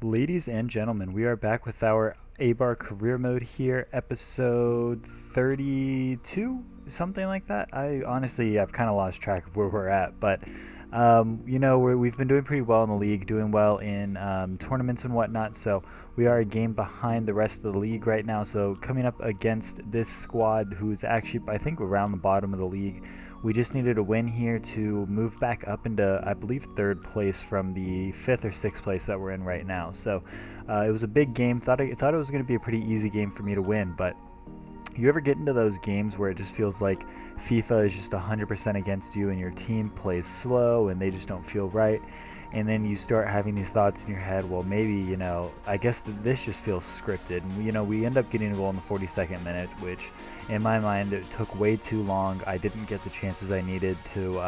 Ladies and gentlemen, we are back with our Eibar career mode here, episode 32, something like that. I've kind of lost track of where we're at, but we've been doing pretty well in the league, doing well in tournaments and whatnot. So we are a game behind the rest of the league right now. So coming up against this squad, who's actually I think around the bottom of the league. We just needed a win here to move back up into, I believe, third place from the fifth or sixth place that we're in right now. So it was a big game. Thought it was going to be a pretty easy game for me to win, but you ever get into those games where it just feels like FIFA is just 100% against you and your team plays slow and they just don't feel right? And then you start having these thoughts in your head, well, maybe, I guess this just feels scripted. And, we end up getting a goal in the 42nd minute, which in my mind, it took way too long. I didn't get the chances I needed to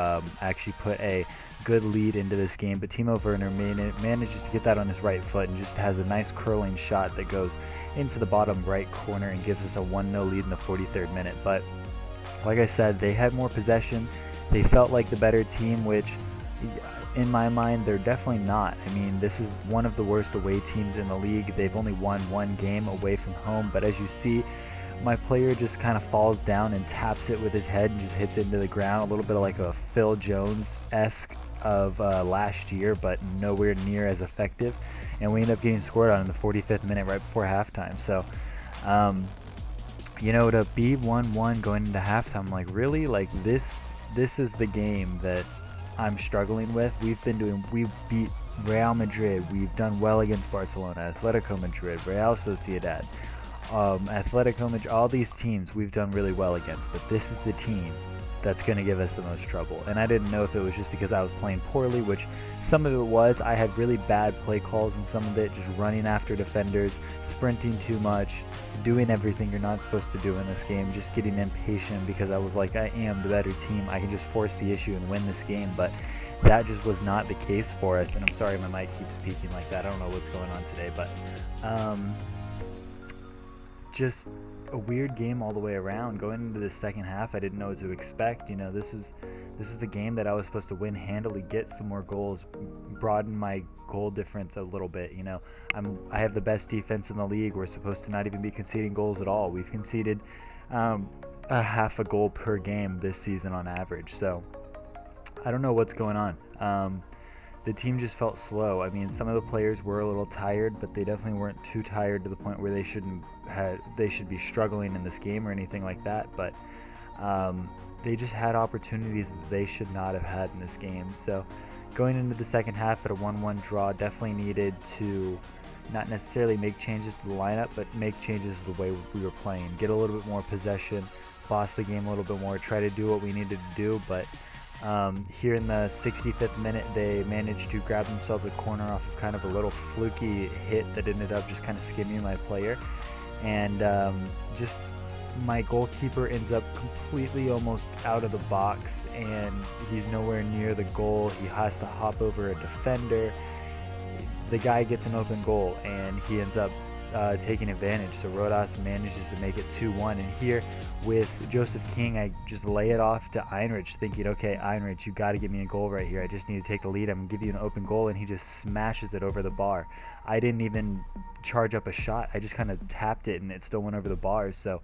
actually put a good lead into this game. But Timo Werner manages to get that on his right foot and just has a nice curling shot that goes into the bottom right corner and gives us a 1-0 lead in the 43rd minute. But like I said, they had more possession. They felt like the better team, which in my mind, they're definitely not. I mean, this is one of the worst away teams in the league. They've only won one game away from home, but as you see, my player just kind of falls down and taps it with his head and just hits it into the ground, a little bit like a Phil Jones-esque of last year, but nowhere near as effective. And we end up getting scored on in the 45th minute right before halftime. So, to be 1-1 going into halftime, like, really? Like, this is the game that I'm struggling with. We beat Real Madrid. We've done well against Barcelona, Atletico Madrid, Real Sociedad, Atletico Madrid, all these teams we've done really well against, but this is the team that's going to give us the most trouble. And I didn't know if it was just because I was playing poorly, which some of it was. I had really bad play calls, and some of it just running after defenders, sprinting too much, doing everything you're not supposed to do in this game, just getting impatient because I was like, I am the better team. I can just force the issue and win this game, but that just was not the case for us. And I'm sorry my mic keeps peaking like that. I don't know what's going on today, but just a weird game all the way around. Going into the second half, I didn't know what to expect. This was a game that I was supposed to win handily, get some more goals, broaden my goal difference a little bit. I have the best defense in the league. We're supposed to not even be conceding goals at all. We've conceded a half a goal per game this season on average. So I don't know what's going on. The team just felt slow. I mean, some of the players were a little tired, but they definitely weren't too tired to the point where they should be struggling in this game or anything like that. But they just had opportunities that they should not have had in this game. So going into the second half at a 1-1 draw, definitely needed to not necessarily make changes to the lineup, but make changes to the way we were playing. Get a little bit more possession, boss the game a little bit more, try to do what we needed to do, but here in the 65th minute, they managed to grab themselves a corner off of kind of a little fluky hit that ended up just kind of skimming my player. And just my goalkeeper ends up completely almost out of the box, and he's nowhere near the goal. He has to hop over a defender. The guy gets an open goal, and he ends up taking advantage. So Rodas manages to make it 2-1. And here with Joseph King, I just lay it off to Einrich, thinking, okay, Einrich, you got to give me a goal right here. I just need to take the lead. I'm going to give you an open goal. And he just smashes it over the bar. I didn't even charge up a shot. I just kind of tapped it, and it still went over the bar. So,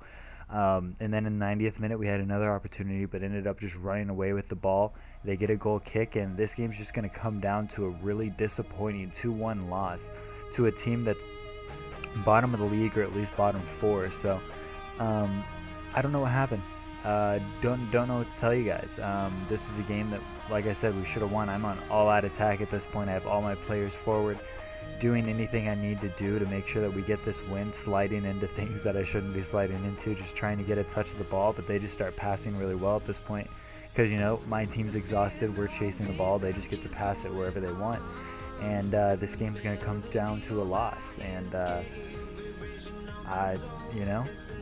and then in the 90th minute, we had another opportunity, but ended up just running away with the ball. They get a goal kick, and this game's just going to come down to a really disappointing 2-1 loss to a team that's bottom of the league, or at least bottom four. So I don't know what happened. Don't know what to tell you guys. This was a game that, like I said, we should have won. I'm on all-out attack at this point. I have all my players forward, doing anything I need to do to make sure that we get this win, sliding into things that I shouldn't be sliding into, just trying to get a touch of the ball, but they just start passing really well at this point because, my team's exhausted. We're chasing the ball. They just get to pass it wherever they want. And this game's going to come down to a loss, and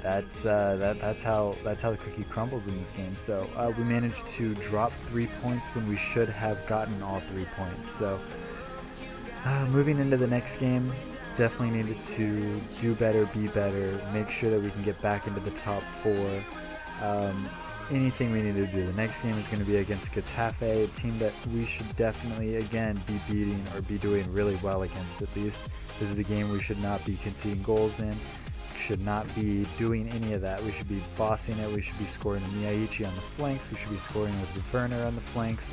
that's how the cookie crumbles in this game. So we managed to drop 3 points when we should have gotten all 3 points. So moving into the next game, definitely needed to do better, be better, make sure that we can get back into the top four. anything we need to do. The next game is going to be against Getafe, a team that we should definitely, again, be beating or be doing really well against at least. This is a game we should not be conceding goals in, should not be doing any of that. We should be bossing it, we should be scoring with Miyaichi on the flanks, we should be scoring with Werner on the flanks,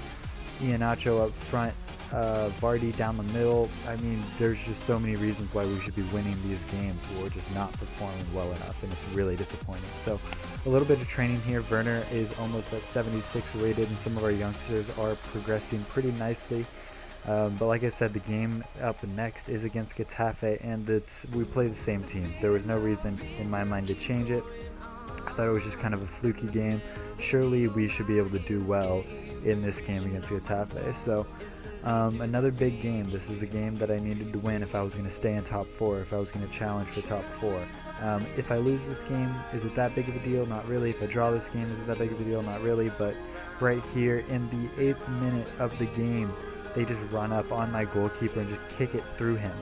Iheanacho up front, Vardy down the middle. I mean, there's just so many reasons why we should be winning these games. We're just not performing well enough, and it's really disappointing. So a little bit of training here. Werner is almost at 76 rated, and some of our youngsters are progressing pretty nicely. But like I said, the game up next is against Getafe, and we play the same team. There was no reason in my mind to change it. I thought it was just kind of a fluky game. Surely we should be able to do well in this game against Getafe. So another big game. This is a game that I needed to win if I was going to stay in top 4, if I was going to challenge for top 4. If I lose this game, is it that big of a deal? Not really. If I draw this game, is it that big of a deal? Not really. But right here in the 8th minute of the game, they just run up on my goalkeeper and just kick it through him.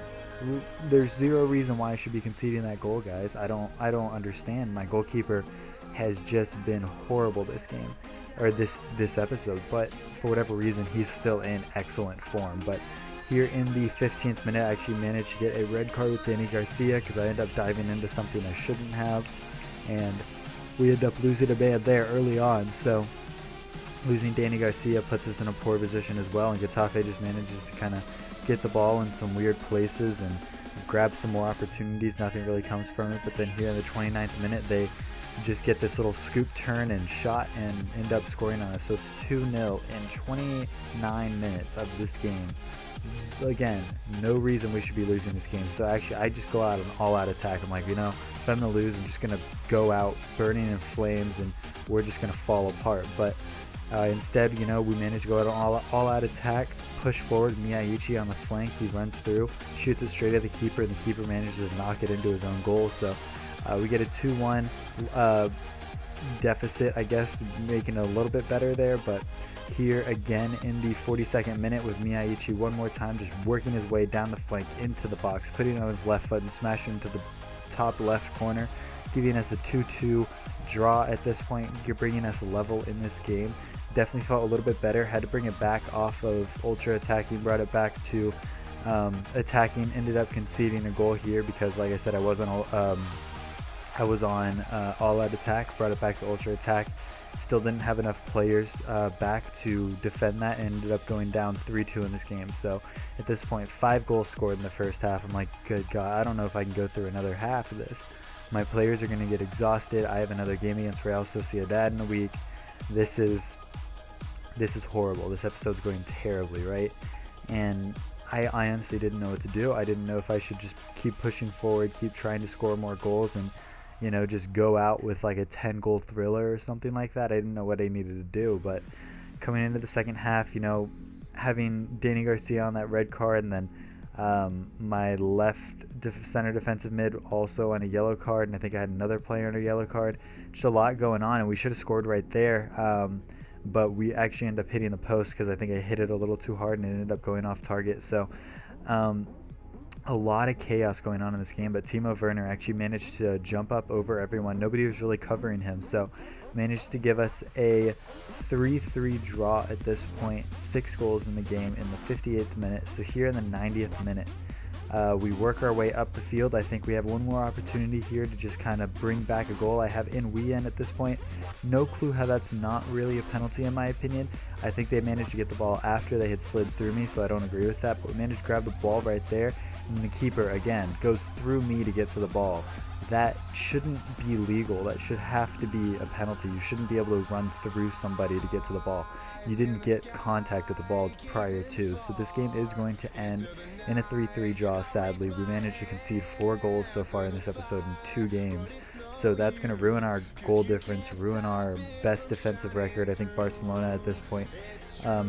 There's zero reason why I should be conceding that goal, guys. I don't understand. My goalkeeper has just been horrible this game, or this episode, but for whatever reason he's still in excellent form. But here in the 15th minute, I actually managed to get a red card with Danny Garcia because I ended up diving into something I shouldn't have, and we ended up losing a man there early on. So losing Danny Garcia puts us in a poor position as well, and Getafe just manages to kind of get the ball in some weird places and grab some more opportunities. Nothing really comes from it, but then here in the 29th minute they just get this little scoop turn and shot and end up scoring on us. So it's 2-0 in 29 minutes of this game. Again, no reason we should be losing this game. So actually I just go out an all-out attack. I'm like, if I'm going to lose, I'm just going to go out burning in flames and we're just going to fall apart. But instead, we managed to go out an all-out attack, push forward, Miyaichi on the flank, he runs through, shoots it straight at the keeper, and the keeper manages to knock it into his own goal. So we get a 2-1 deficit, I guess, making it a little bit better there. But here again in the 42nd minute with Miyaichi one more time just working his way down the flank into the box, putting it on his left foot and smashing into the top left corner, giving us a 2-2 draw at this point. You're bringing us level in this game. Definitely felt a little bit better. Had to bring it back off of ultra attacking, brought it back to attacking. Ended up conceding a goal here because, like I said, I was on all-out attack. Brought it back to ultra attack. Still didn't have enough players back to defend that, and ended up going down 3-2 in this game. So at this point, 5 goals scored in the first half. I'm like, good God, I don't know if I can go through another half of this. My players are going to get exhausted. I have another game against Real Sociedad in a week. This is horrible. This episode's going terribly, right? And I honestly didn't know what to do. I didn't know if I should just keep pushing forward, keep trying to score more goals, and just go out with like a 10-goal thriller or something like that. I didn't know what I needed to do. But coming into the second half, having Danny Garcia on that red card, and then my left center defensive mid also on a yellow card, and I think I had another player on a yellow card. Just a lot going on, and we should have scored right there. But we actually ended up hitting the post because I think I hit it a little too hard and it ended up going off target. So a lot of chaos going on in this game, but Timo Werner actually managed to jump up over everyone. Nobody was really covering him, so managed to give us a 3-3 draw at this point. 6 goals in the game in the 58th minute. So here in the 90th minute, we work our way up the field. I think we have one more opportunity here to just kind of bring back a goal. I have Nguyen at this point. No clue how that's not really a penalty in my opinion. I think they managed to get the ball after they had slid through me, so I don't agree with that. But we managed to grab the ball right there, and the keeper, again, goes through me to get to the ball. That shouldn't be legal. That should have to be a penalty. You shouldn't be able to run through somebody to get to the ball. You didn't get contact with the ball prior to. So this game is going to end in a 3-3 draw, sadly. We managed to concede 4 goals so far in this episode in 2 games. So that's going to ruin our goal difference, ruin our best defensive record. I think Barcelona at this point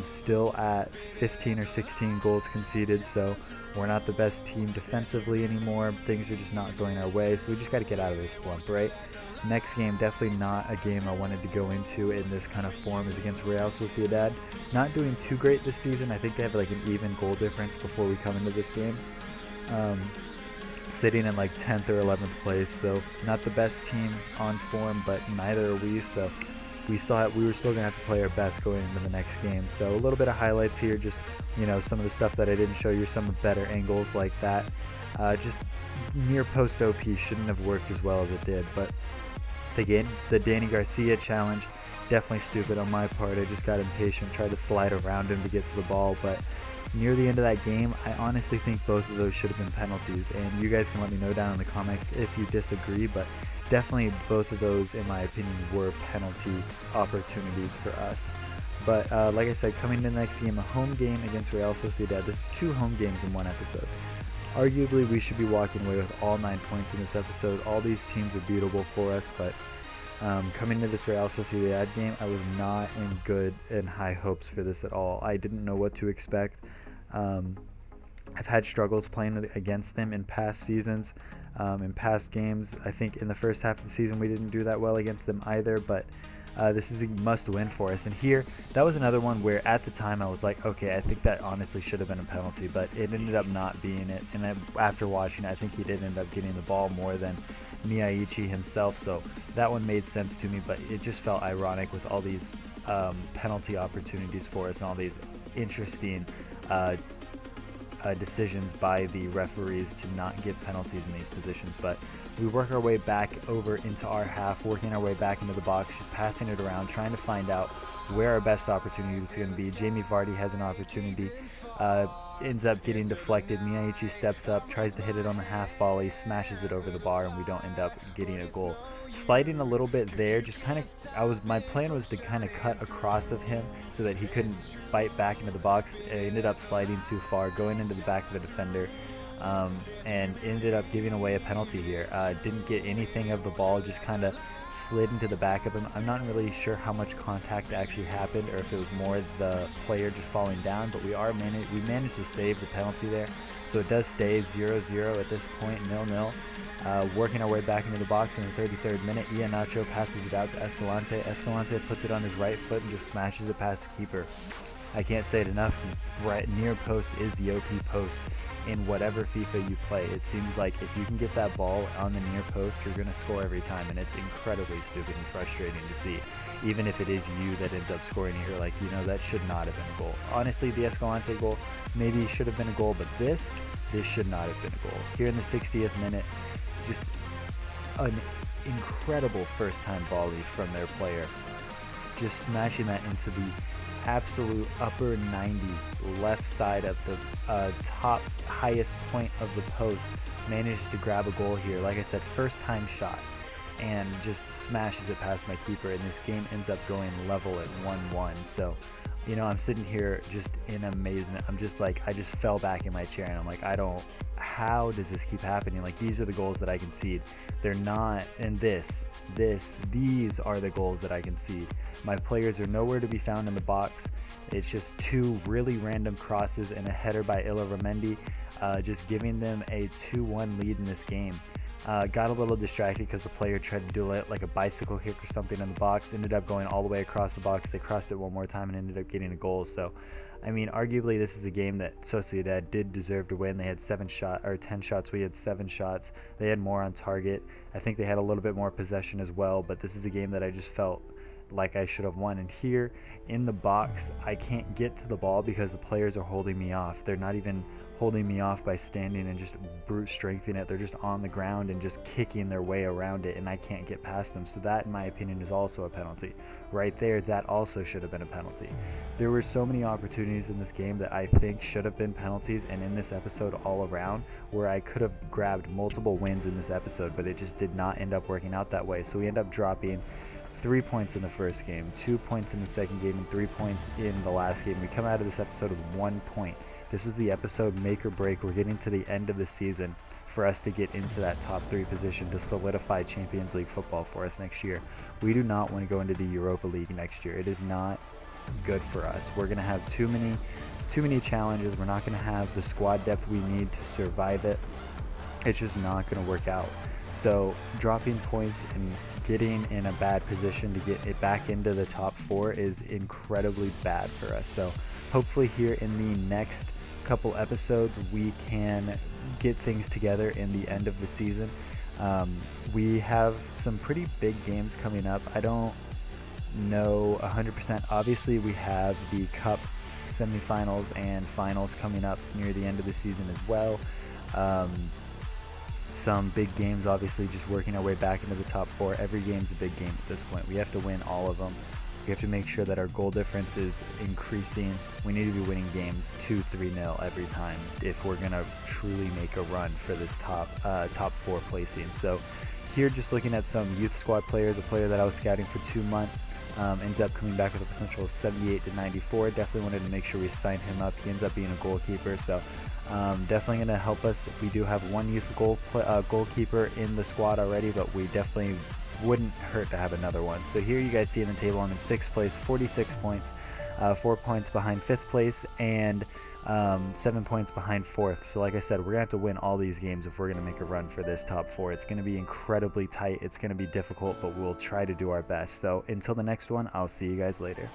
still at 15 or 16 goals conceded, so we're not the best team defensively anymore. Things are just not going our way, so we just got to get out of this slump, right? Next game, definitely not a game I wanted to go into in this kind of form, is against Real Sociedad. Not doing too great this season. I think they have like an even goal difference before we come into this game. Sitting in like 10th or 11th place, so not the best team on form, but neither are we. So we were still gonna have to play our best going into the next game. So a little bit of highlights here, just some of the stuff that I didn't show you, some better angles like that. Just near post OP shouldn't have worked as well as it did, but again, the Danny Garcia challenge, definitely stupid on my part. I just got impatient, tried to slide around him to get to the ball, but near the end of that game, I honestly think both of those should have been penalties, and you guys can let me know down in the comments if you disagree, but definitely both of those, in my opinion, were penalty opportunities for us. But like I said, coming to the next game, a home game against Real Sociedad. This is 2 home games in one episode. Arguably, we should be walking away with all 9 points in this episode. All these teams are beatable for us, but coming to this Real Sociedad game, I was not in good and high hopes for this at all. I didn't know what to expect. I've had struggles playing against them in past seasons, in past games. I think in the first half of the season we didn't do that well against them either, but this is a must-win for us. And here, that was another one where at the time I was like, okay, I think that honestly should have been a penalty, but it ended up not being it. And after watching it, I think he did end up getting the ball more than Miyaichi himself, so that one made sense to me, but it just felt ironic with all these penalty opportunities for us and all these interesting decisions by the referees to not give penalties in these positions. But we work our way back over into our half, working our way back into the box, just passing it around, trying to find out where our best opportunity is going to be. Jamie Vardy has an opportunity, ends up getting deflected. Miyaichi steps up, tries to hit it on the half volley, smashes it over the bar, and we don't end up getting a goal. Sliding a little bit there, just kind of, my plan was to kind of cut across of him so that he couldn't bite back into the box. I ended up sliding too far, going into the back of the defender, and ended up giving away a penalty here. Didn't get anything of the ball, just kind of slid into the back of him. I'm not really sure how much contact actually happened or if it was more the player just falling down, but we managed to save the penalty there. So it does stay 0-0 at this point, 0-0. Working our way back into the box in the 33rd minute, Iheanacho passes it out to Escalante. Escalante puts it on his right foot and just smashes it past the keeper. I can't say it enough, right near post is the OP post in whatever FIFA you play. It seems like if you can get that ball on the near post, you're going to score every time, and it's incredibly stupid and frustrating to see. Even if it is you that ends up scoring, you're like, that should not have been a goal. Honestly, the Escalante goal maybe should have been a goal, but this should not have been a goal. Here in the 60th minute, just an incredible first-time volley from their player. Just smashing that into the absolute upper 90 left side of the top highest point of the post. Managed to grab a goal here. Like I said, first-time shot, and just smashes it past my keeper, and this game ends up going level at 1-1. So, I'm sitting here just in amazement. I'm just like, I just fell back in my chair, and I'm like, how does this keep happening? Like, these are the goals that I concede. They're not, and these are the goals that I concede. My players are nowhere to be found in the box. It's just 2 really random crosses and a header by Illarramendi, just giving them a 2-1 lead in this game. Got a little distracted because the player tried to do it like a bicycle kick or something in the box, ended up going all the way across the box. They crossed it one more time and ended up getting a goal. So, arguably this is a game that Sociedad did deserve to win. They had 10 shots. We had 7 shots. They had more on target. I think they had a little bit more possession as well, but this is a game that I just felt like I should have won. And here in the box, I can't get to the ball because the players are holding me off. They're not even holding me off by standing and just brute strengthening it. They're just on the ground and just kicking their way around it, and I can't get past them. So that, in my opinion, is also a penalty. Right there, that also should have been a penalty. There were so many opportunities in this game that I think should have been penalties, and in this episode all around, where I could have grabbed multiple wins in this episode, but it just did not end up working out that way. So we end up dropping 3 points in the first game, 2 points in the second game, and 3 points in the last game. We come out of this episode with 1 point. This was the episode make or break. We're getting to the end of the season for us to get into that top 3 position to solidify Champions League football for us next year. We do not want to go into the Europa League next year. It is not good for us. We're going to have too many challenges. We're not going to have the squad depth we need to survive it. It's just not going to work out. So dropping points and getting in a bad position to get it back into the top 4 is incredibly bad for us. So hopefully here in the next couple episodes we can get things together in the end of the season. We have some pretty big games coming up. know 100%. Obviously, we have the Cup semifinals and finals coming up near the end of the season as well. Some big games, obviously, just working our way back into the top 4. Every game's a big game at this point. We have to win all of them. We have to make sure that our goal difference is increasing. We need to be winning games 2-3-0 every time if we're gonna truly make a run for this top 4 placing. So here, just looking at some youth squad players, a player that I was scouting for 2 months ends up coming back with a potential of 78 to 94. Definitely wanted to make sure we signed him up. He ends up being a goalkeeper, so definitely going to help us. We do have one youth goalkeeper in the squad already, but we definitely wouldn't hurt to have another one. So here you guys see in the table, I'm in 6th place, 46 points, 4 points behind 5th place, and 7 points behind 4th. So like I said, we're gonna have to win all these games if we're gonna make a run for this top 4. It's gonna be incredibly tight. It's gonna be difficult, but we'll try to do our best. So until the next one, I'll see you guys later.